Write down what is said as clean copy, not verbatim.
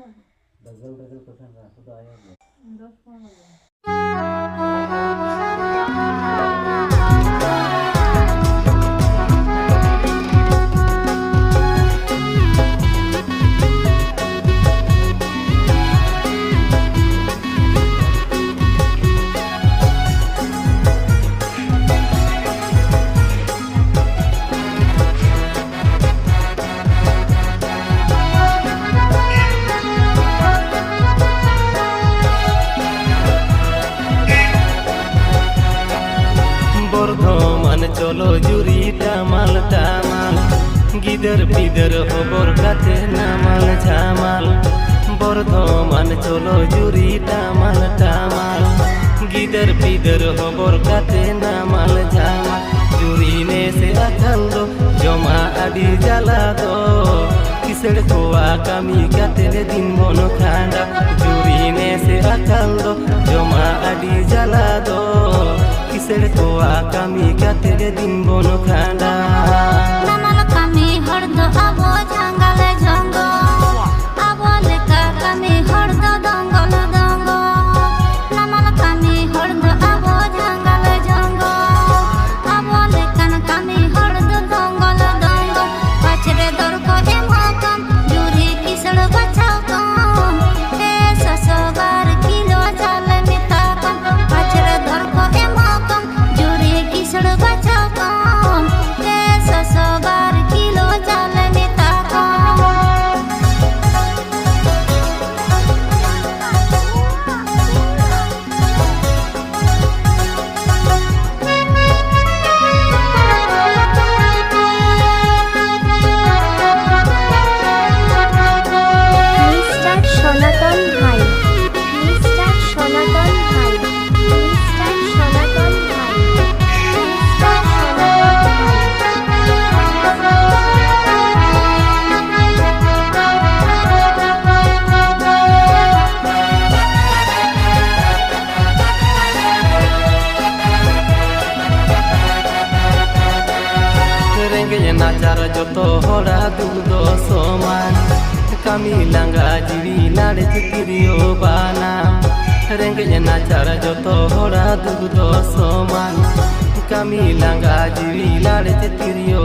Dagal kosan rasu da ayam. 10-15 Bardhaman চলো জুরি টামাল টামাল গিদর পিদর হবর কাতে নামাল ঝামাল বর্ধমান চলো জুরি টামাল টামাল গিদর পিদর হবর কাতে নামাল ঝামাল জুরি নে সে আকাল দো জমা আদি জ্বালা দো কিসের কোয়া কামি কাতে দিন মন খান্ডা জুরি নে সে আকাল দো জমা আদি জ্বালা দো কিসের কোয়া কামি কাতে দিন বন খান্ডা নামাল কামি হরদ আবো ঝাঙ্গালে ঝঙ্গ আবলে কামি হরদ দঙ্গল দঙ্গ নামাল কামি হরদ আবো ঝাঙ্গালে ঝঙ্গ আবলে কামি হরদ দঙ্গল দঙ্গ পাছরে দরক এমকম জুরি কিসড় বাছাও কম এ সসবার কিলো চাল মিতা কম পাছরে দরক এমকম জুরি কিসড় বাছাও কম এ সসবার কিলো চাল মিতা কম মিস্টার সনাতন ভাই মিস্টার সনাতন ভাই মিস্টার সনাতন ভাই মিস্টার সনাতন রেঙ্গে নাচার যত হরা দুধ সমান কামি লাঙ্গা জিবি নাড়ে চিকিরিও বানা রেঙ্গে নাচার যত হরা দুধ সমান কামি লাঙ্গা জিবি নাড়ে চিকিরিও